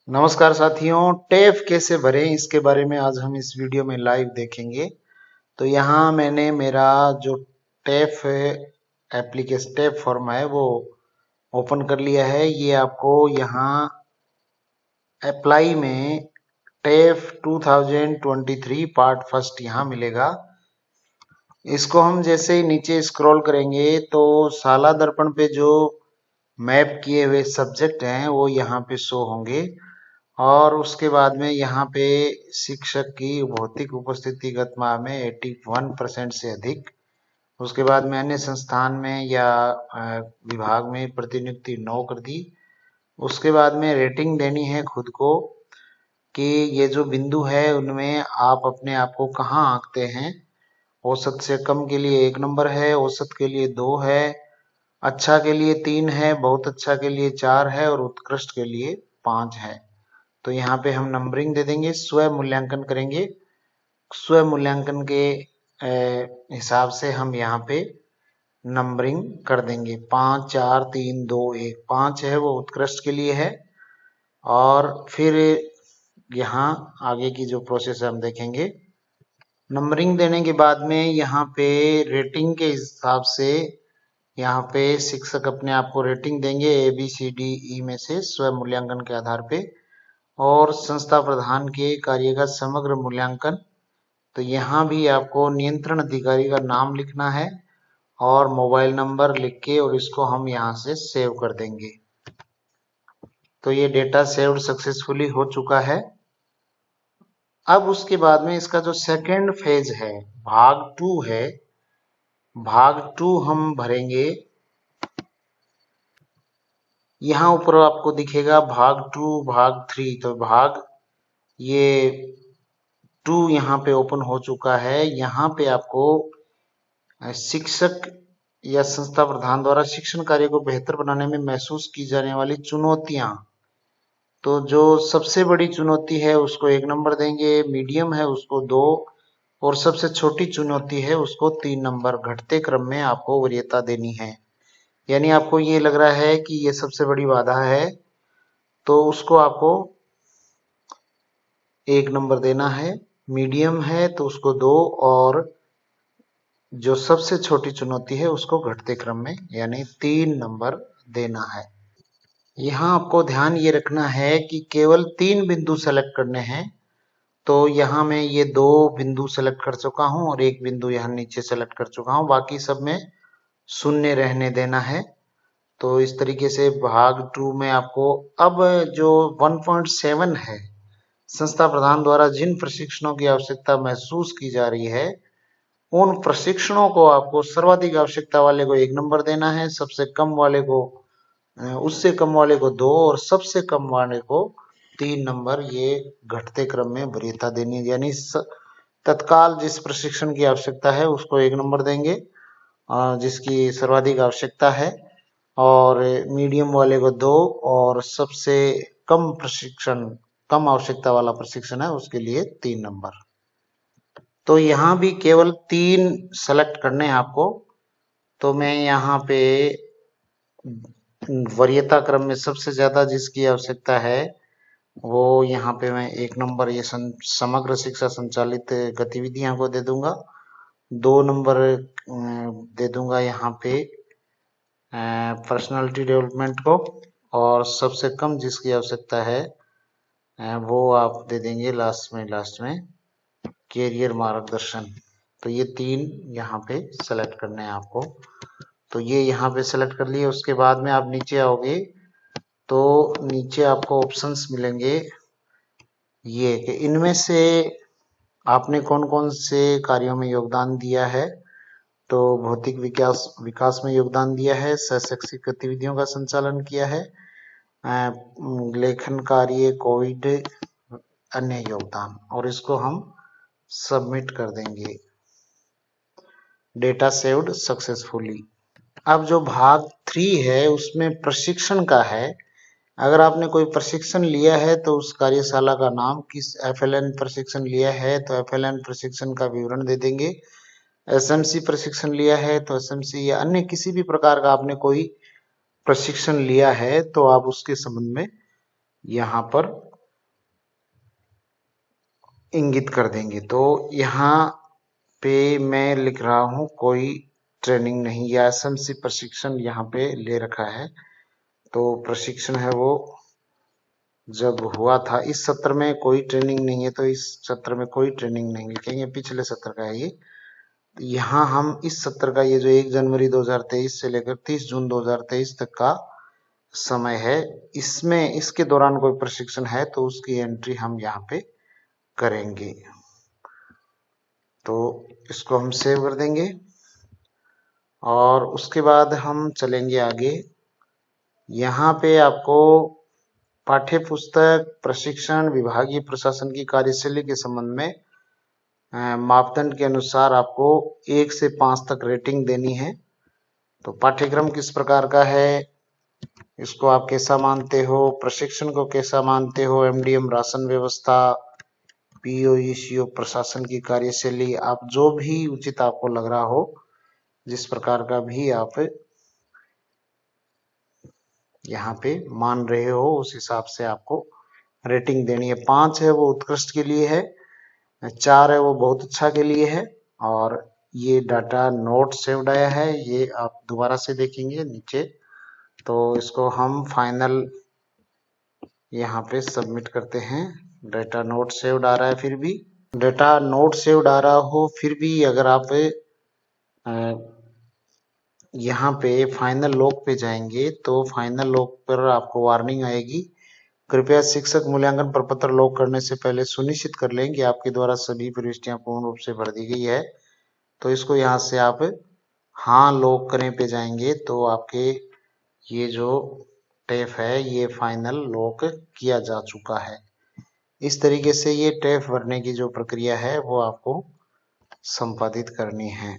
नमस्कार साथियों, टेफ कैसे भरें इसके बारे में आज हम इस वीडियो में लाइव देखेंगे। तो यहाँ मैंने मेरा जो टेफ एप्लीकेशन टेफ फॉर्म है वो ओपन कर लिया है। ये आपको यहाँ अप्लाई में टेफ 2023 पार्ट फर्स्ट यहाँ मिलेगा। इसको हम जैसे ही नीचे स्क्रॉल करेंगे तो साला दर्पण पे जो मैप किए हुए सब्जेक्ट हैं वो यहाँ पे शो होंगे और उसके बाद में यहाँ पे शिक्षक की भौतिक उपस्थिति गत माह में 81% से अधिक। उसके बाद में अन्य संस्थान में या विभाग में प्रतिनियुक्ति 9 कर दी। उसके बाद में रेटिंग देनी है खुद को कि ये जो बिंदु है उनमें आप अपने आप को कहाँ आंकते हैं। औसत से कम के लिए 1 नंबर है, औसत के लिए 2 है, अच्छा के लिए 3 है, बहुत अच्छा के लिए 4 है और उत्कृष्ट के लिए 5 है। तो यहाँ पे हम नंबरिंग दे देंगे, स्व मूल्यांकन करेंगे। स्व मूल्यांकन के हिसाब से हम यहाँ पे नंबरिंग कर देंगे 5 4 3 2 1। 5 है वो उत्कृष्ट के लिए है और फिर यहाँ आगे की जो प्रोसेस है हम देखेंगे। नंबरिंग देने के बाद में यहाँ पे रेटिंग के हिसाब से यहाँ पे शिक्षक अपने आप को रेटिंग देंगे ABCDE में से स्व मूल्यांकन के आधार पे और संस्था प्रधान के कार्य का समग्र मूल्यांकन। तो यहाँ भी आपको नियंत्रण अधिकारी का नाम लिखना है और मोबाइल नंबर लिख के और इसको हम यहाँ से सेव कर देंगे। तो ये डेटा सेव्ड सक्सेसफुली हो चुका है। अब उसके बाद में इसका जो सेकेंड फेज है भाग 2 है, भाग 2 हम भरेंगे। यहाँ ऊपर आपको दिखेगा भाग 2 भाग 3। तो भाग ये 2 यहाँ पे ओपन हो चुका है। यहाँ पे आपको शिक्षक या संस्था प्रधान द्वारा शिक्षण कार्य को बेहतर बनाने में महसूस की जाने वाली चुनौतियां। तो जो सबसे बड़ी चुनौती है उसको 1 नंबर देंगे, मीडियम है उसको 2 और सबसे छोटी चुनौती है उसको 3 नंबर। घटते क्रम में आपको वरीयता देनी है। यानी आपको ये लग रहा है कि ये सबसे बड़ी बाधा है तो उसको आपको 1 नंबर देना है, मीडियम है तो उसको 2 और जो सबसे छोटी चुनौती है उसको घटते क्रम में यानी 3 नंबर देना है। यहाँ आपको ध्यान ये रखना है कि केवल 3 बिंदु सेलेक्ट करने हैं। तो यहाँ मैं ये 2 बिंदु सेलेक्ट कर चुका हूँ और 1 बिंदु यहाँ नीचे सेलेक्ट कर चुका हूँ, बाकी सब में शून्य रहने देना है। तो इस तरीके से भाग 2 में आपको अब जो 1.7 है, संस्था प्रधान द्वारा जिन प्रशिक्षणों की आवश्यकता महसूस की जा रही है उन प्रशिक्षणों को आपको सर्वाधिक आवश्यकता वाले को 1 नंबर देना है, सबसे कम वाले को उससे कम वाले को 2 और सबसे कम वाले को 3 नंबर। ये घटते क्रम में वरीयता देनी है। यानी तत्काल जिस प्रशिक्षण की आवश्यकता है उसको 1 नंबर देंगे जिसकी सर्वाधिक आवश्यकता है, और मीडियम वाले को 2 और सबसे कम आवश्यकता वाला प्रशिक्षण है उसके लिए 3 नंबर। तो यहाँ भी केवल 3 सेलेक्ट करने हैं आपको। तो मैं यहाँ पे वरीयता क्रम में सबसे ज्यादा जिसकी आवश्यकता है वो यहाँ पे मैं 1 नंबर ये समग्र शिक्षा संचालित गतिविधियां को दे दूंगा। 2 नंबर दे दूंगा यहाँ पे पर्सनालिटी डेवलपमेंट को, और सबसे कम जिसकी आवश्यकता है वो आप दे देंगे लास्ट में कैरियर मार्गदर्शन। तो ये 3 यहाँ पे सेलेक्ट करने हैं आपको। तो ये यहाँ पे सेलेक्ट कर लिए। उसके बाद में आप नीचे आओगे तो नीचे आपको ऑप्शंस मिलेंगे ये कि इनमें से आपने कौन कौन से कार्यों में योगदान दिया है। तो भौतिक विकास में योगदान दिया है, शैक्षिक गतिविधियों का संचालन किया है, लेखन कार्य, कोविड, अन्य योगदान, और इसको हम सबमिट कर देंगे। Data saved successfully. अब जो भाग 3 है उसमें प्रशिक्षण का है। अगर आपने कोई प्रशिक्षण लिया है तो उस कार्यशाला का नाम, किस FLN प्रशिक्षण लिया है तो FLN प्रशिक्षण का विवरण दे देंगे। SMC प्रशिक्षण लिया है तो SMC या अन्य किसी भी प्रकार का आपने कोई प्रशिक्षण लिया है तो आप उसके संबंध में यहाँ पर इंगित कर देंगे। तो यहाँ पे मैं लिख रहा हूँ कोई ट्रेनिंग नहीं, या एसएमसी प्रशिक्षण यहाँ पे ले रखा है। तो प्रशिक्षण है वो जब हुआ था, इस सत्र में कोई ट्रेनिंग नहीं है, तो इस सत्र में कोई ट्रेनिंग नहीं लिखेंगे, पिछले सत्र का है ये। यहाँ हम इस सत्र का ये जो 1 जनवरी 2023 से लेकर 30 जून 2023 तक का समय है, इसमें इसके दौरान कोई प्रशिक्षण है तो उसकी एंट्री हम यहाँ पे करेंगे। तो इसको हम सेव कर देंगे और उसके बाद हम चलेंगे आगे। यहाँ पे आपको पाठ्य पुस्तक, प्रशिक्षण, विभागीय प्रशासन की कार्यशैली के संबंध में मापदंड के अनुसार आपको 1 से 5 तक रेटिंग देनी है। तो पाठ्यक्रम किस प्रकार का है, इसको आप कैसा मानते हो, प्रशिक्षण को कैसा मानते हो, एमडीएम राशन व्यवस्था, पीओ ईसीओ प्रशासन की कार्यशैली, आप जो भी उचित आपको लग रहा हो, जिस प्रकार का भी आप यहाँ पे मान रहे हो, उस हिसाब से आपको रेटिंग देनी है। 5 है वो उत्कृष्ट के लिए है, 4 है वो बहुत अच्छा के लिए है, और ये डाटा नोट सेव्ड आया है, ये आप दोबारा से देखेंगे नीचे। तो इसको हम फाइनल यहाँ पे सबमिट करते हैं। डाटा नोट सेव्ड आ रहा है, फिर भी डाटा नोट सेव्ड आ रहा हो फिर भी अगर आप यहाँ पे फाइनल लॉग पे जाएंगे तो फाइनल लॉग पर आपको वार्निंग आएगी, कृपया शिक्षक मूल्यांकन प्रपत्र लॉग करने से पहले सुनिश्चित कर लें कि आपके द्वारा सभी प्रविष्टियां पूर्ण रूप से भर दी गई है। तो इसको यहाँ से आप हाँ लॉग करें पे जाएंगे तो आपके ये जो टेफ है ये फाइनल लॉक किया जा चुका है। इस तरीके से ये टेफ भरने की जो प्रक्रिया है वो आपको संपादित करनी है।